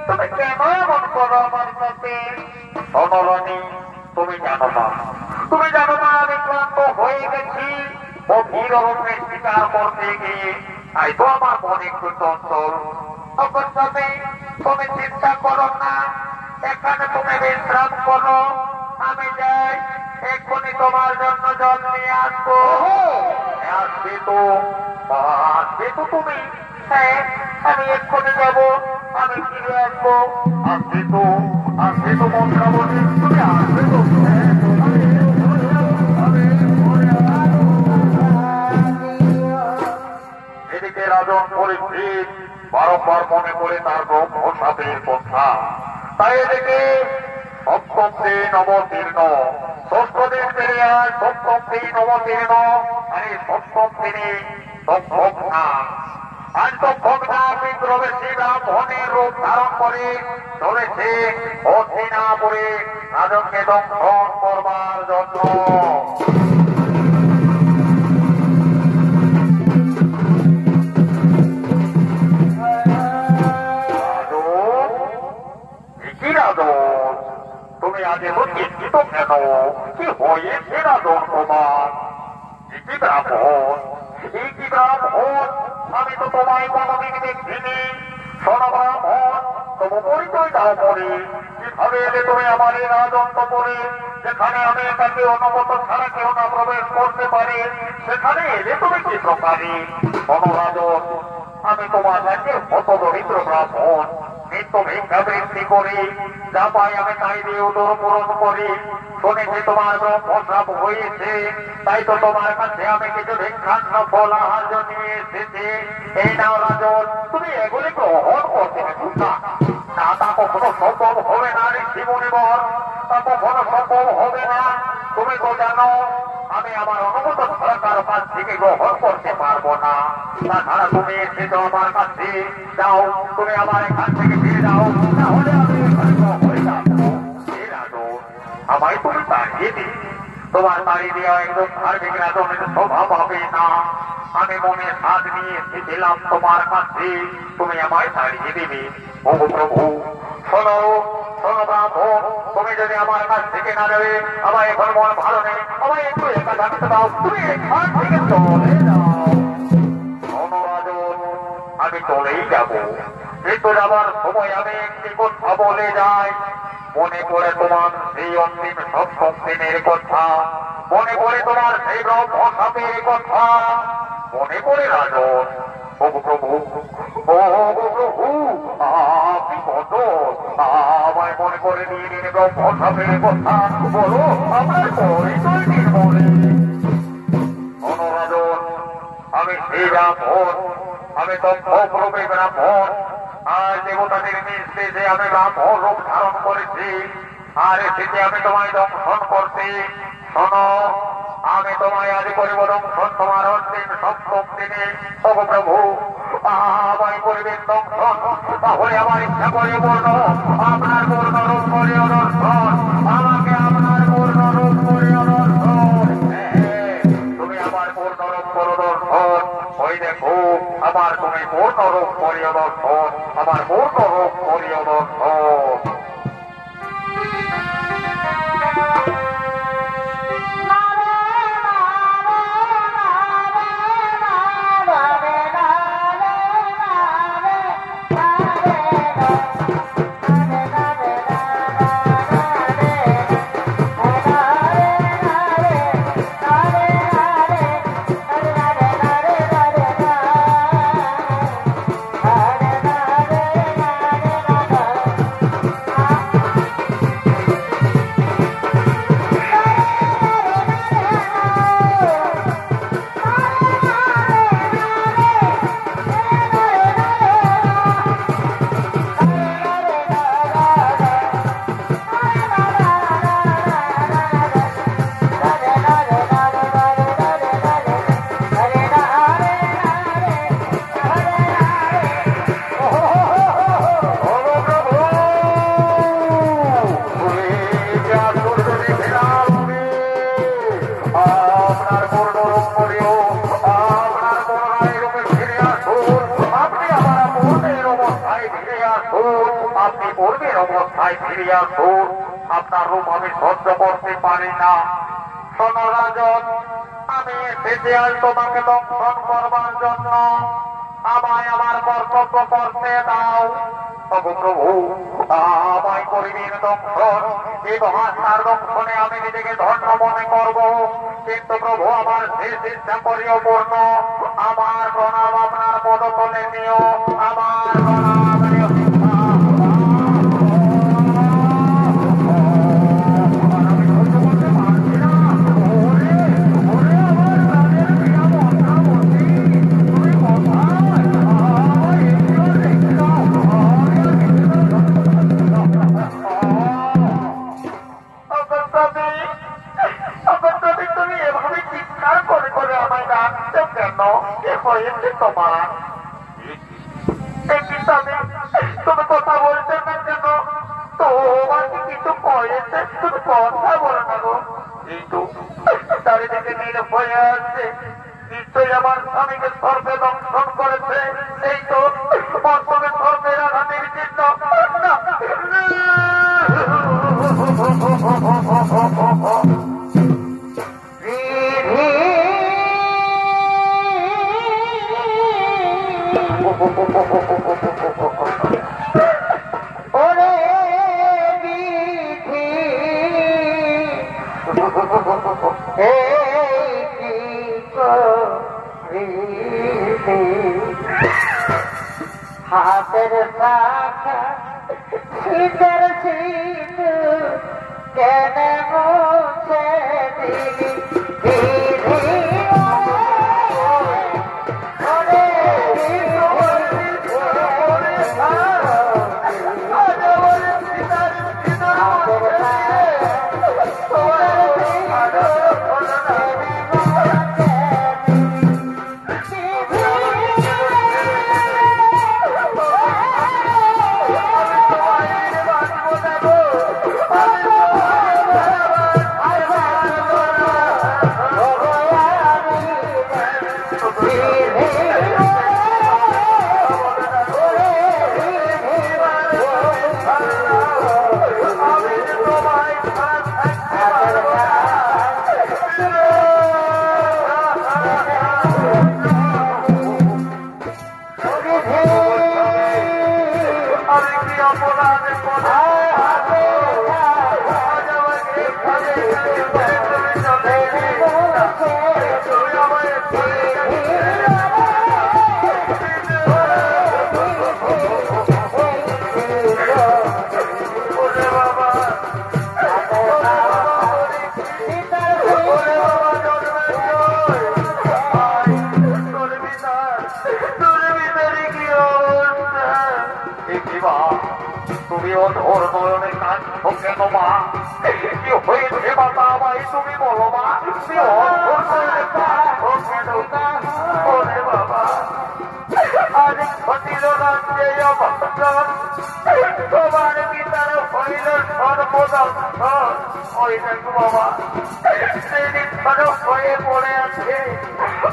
তুমি কেন এমন করো আমার সাথে? শোনো রানী, তুমি জানো না আমি ক্লান্ত হয়ে গেছি গভীর অরণ্যের শিকার করতে গিয়ে। তাই তো আমার মনে একটু চঞ্চল। তখন তুমি চিন্তা করো না, এখানে তুমি বিশ্রাম করো, আমি যাই এক্ষুনি তোমার জন্য জল নিয়ে আসবো। আসবে তো তুমি? হ্যাঁ, আমি এক্ষুনি যাবো, আমি ফিরে আসবো। আসবে তো মন্ত্রাবলী, তুমি আসবে তো? এদিকে রাজন পরিচিত বারংবার মনে করে তার ব্রহ্মসাপের কথা। তাই এদিকে সপ্তম দিন অবতীর্ণ, ষষ্ঠ দিন পেরিয়ে সপ্তম দিন অবতীর্ণ, আর এই সপ্তম দিনে বিদ্রোহী ব্রাহ্মণের রূপ ধারণ করে চলেছে হস্তিনাপুরে রাজনকে দংশন করবার জন্য। তুমি আজ এত চিন্তিত কেন? কি হয়েছে রাজন তোমার? কি ব্রাহ্মণ? আমি তো তোমায় কোনদিন দেখিনি। শোনো ব্রাহ্মণ, তবু পরিচয় দাও পরে। কিভাবে এলে তুমি আমার এই রাজন্তপুরে, যেখানে আমি একাকে অনুমত ছাড়া কেউ না প্রবেশ করতে পারি, সেখানে এলে তুমি কি প্রকারে? শোনো রাজন, আমি তোমার রাজ্যের হত দরিদ্র ব্রাহ্মণ, নিত্য ভিক্ষাবৃত্তি করি, যা পাই আমি তাই দিয়ে উদর পূরণ করি। শুনেছি তোমার ব্রহ্মশ্রাপ হয়েছে, তাই তো তোমার কাছে আমি কিছু ভিক্ষান্ন ফল আহার্য নিয়ে এসেছি। এই নাও রাজন, তুমি এগুলি গ্রহণ করতে না। তা কখনো সম্ভব হবে না রে জীবনীবর, তা কখনো সম্ভব হবে না। তুমি তো জানো আমি আমার অনুমত ছাড়া কারো কাছ থেকে গ্রহণ করতে পারবো না। তাছাড়া তুমি এসেছো আমার কাছে, যাও তুমি আমার এখান থেকে ফিরে যাও, তাহলে আমি হয়ে যাবো। আমায় তুমি তাড়িয়ে দিই, তোমার তাড়িয়ে দেওয়া একদম ধার্মিক রাজনের স্বভাব হবে না। আমি মনে সাধ নিয়ে এসেছিলাম তোমার কাছে, তুমি আমায় তাড়িয়ে দিবে। ও প্রভু, শোনো ব্রাহ্মণ, তুমি যদি আমার কাছ থেকে না যাবে, আমার এখন মন ভালো নেই, আমায় একটু একা থাকতে দাও, তুমি এখান থেকে চলে যাও। শোনো রাজন, আমি চলেই যাবো, কিন্তু যাবার সময় আমি একটি কথা বলে যাই। মনে করে তোমার সেই অন্তিম সপ্তম দিনের কথা, মনে করে তোমার সেই ব্রহ্মসাপের কথা, মনে করে রাজন। ও প্রভু, আপনি কত আমায় মনে করে দিয়ে দিন ব্রহ্মসাপের কথা, বলো আমার পরিচয় নির্মলে। রাজন, আমি সেই ব্রাহ্মণ, আমি তথ্যপ্রভে ব্রাহ্মণ, আর দেবতাদের নির্দেশে আমি ব্রাহ্মণ রূপ ধারণ করেছি, আর এসেছি আমি তোমায় দংশন করতে। শোনো, আমি তোমায় আজ করিব দংশন তোমার অন্তিম সপ্তম দিনে। ও প্রভু, আমায় করিবেন দংশন, তাহলে আমার ইচ্ছা করে বলল আপনার পূর্ণ রূপ করিও দর্শন, আমাকে আপনার পূর্ণ রূপ করিও দর্শন। তুমি আমার পূর্ণ রূপ করো দর্শন, ওই দেখো আমার তুমি পূর্ণ রূপ করিও দর্শন, আমার পূর্ণ রূপ করিও দর্শন। আপনি পূর্বের অবস্থায় ফিরে আসুন। আপনার রূপ আমি সহ্য করতে পারি না। শোনো রাজন, আমি এসেছি আজ তোমাকে দংশন করবার জন্য। আমায় আমার কর্তব্য করতে দাও। তবু প্রভু, আমায় করিবেন দংশন। এই মহাত্মার দংশনে আমি নিজেকে ধন্য মনে করব, কিন্তু প্রভু আমার শেষ ইচ্ছা করিও পূর্ণ। আমার প্রণাম আপনার পদতলে নিও। আমার প্রণাম নিও। তোমার তুমি কথা বলছো না কেন? তোমাকে কিছু কয়েছে, তুমি কথা বলো না গো। কিন্তু চারিদিকে নীরব হয়ে আছে। নিশ্চয়ই আমার স্বামীকে সর্বে দংশন করেছে। এই তো মস্তকে সর্বের আঘাতের চিহ্ন। ওরে বিধি, এই কি করিলি? হাতের শাখা শীতের শীত কেন মুছে দিলি? তুমি অধর নয়নে কাঁদছো কেন মা? কি হয়েছে মা? তা ভাই তুমি বলো মা। তুমি অধর নয়নে কাঁদছো কেন? ওরে বাবা, আজ ঘটিল রাজ্যে অঘটন, তোমার পিতার হইল সর্বদর্শন। ওই দেখো বাবা, সেদিন সড়ক হয়ে পড়ে আছে,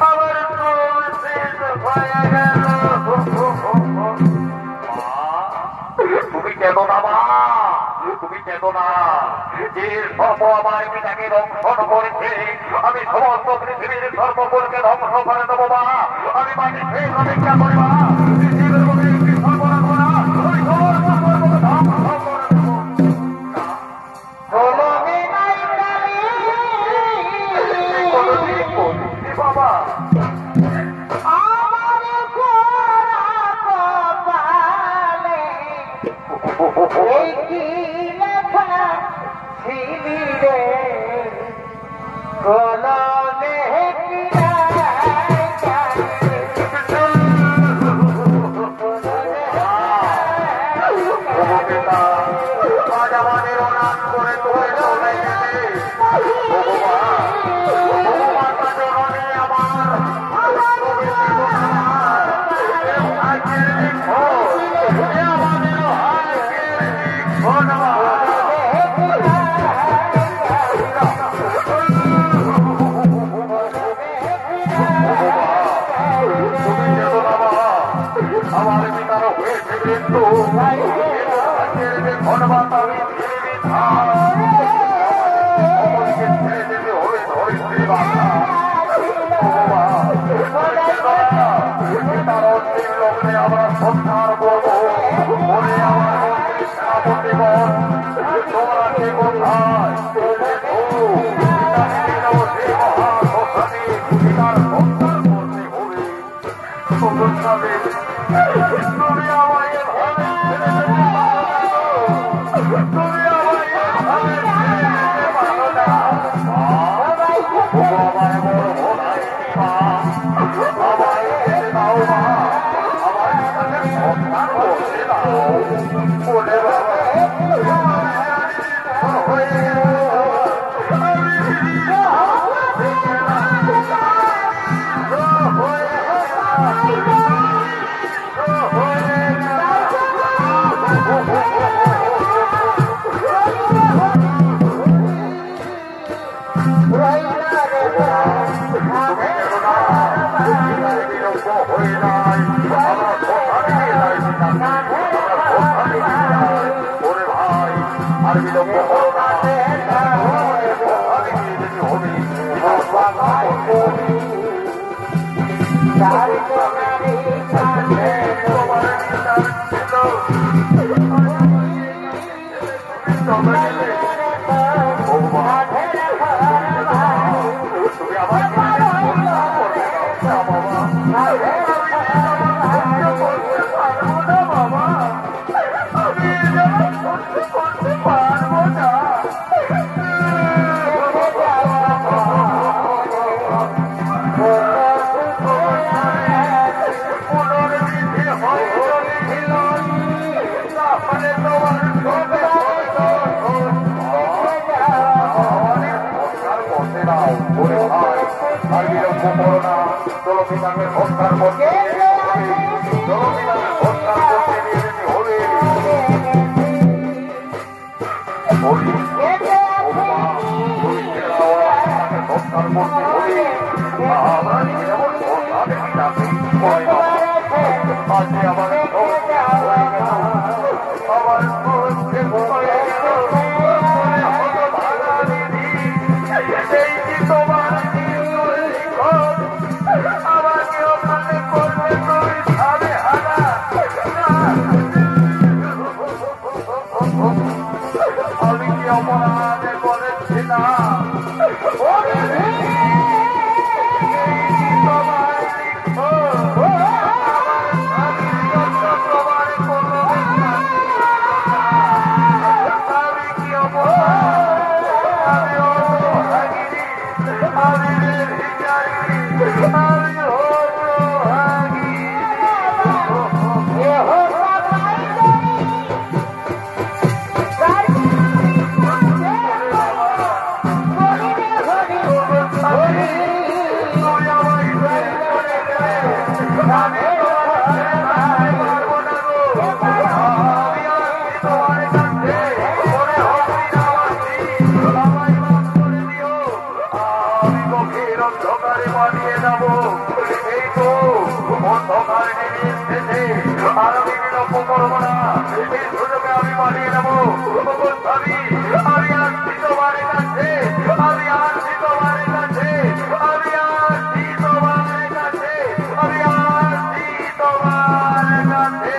আমার চোখ শেষ হয়ে গেল। তুমি কেঁদো না মা, তুমি কেঁদো না। যে সর্ব আমার পিতাকে দংশন করেছে, আমি সমস্ত পৃথিবীর সর্বকুলকে ধ্বংস করে দেবো মা। আমি মাটি সেই অপেক্ষা করি মা। পৃথিবীর মধ্যে একটি সর্ব রাখবো না, আমি সর্বকে ধ্বংস করে দেবো। বাবা আমাদের অনাথ করে তোলে চলে গেছে। আমার পিতার হয়েছে কিন্তু ধন্যবাদ আমি অমরকে ছেড়ে যেতে হবে ধরিত্রী বাধা তার অন্তিম লগ্নে আমরা সন্ধান করবো বলে আমার মন্ত্রী সেনাপতিগণ তোমরা কে কোথায় তুমি আমায় ভাবে ছেড়ে যেতে পারো না তুমি আমায় ভাবে ছেড়ে যেতে পারো না আমার বড় ভোলাই মা আমায় যেতে দাও মা আমার সাথে সন্তান বসে দাও বলে বাবা হয়ে আর বিলম্ব করো না তুমি আমার বাবা আমি করতে পারবো না পুনর্বিধি হয় তাহলে তোমার করতে দাও বলে ভাই আর বিলম্ব করো না চলো পিতাকে হত্যার করতে চলো পিতাকে হত্যার করতে নিয়ে যেতে হবে হত্যার করতে হবে আমরা নিয়ে যাবো তাদের পিতাকে আজকে আমার আমার হয়ে গেল সেই কি তোমার আমাকে ওখানে করবে তুমি ভাবে হারা আমি কি অপরাধে করেছি না অন্ধকারে বানিয়ে যাবো এই তো অন্ধকার নেমে এসেছে আর আমি বিলম্ব করবো না এই সুযোগে আমি বানিয়ে যাবো ভাবি আমি আসছি তোমার কাছে আমি আসছি তোমার কাছে আমি আসছি তোমার কাছে আমি আসছি তোমার কাছে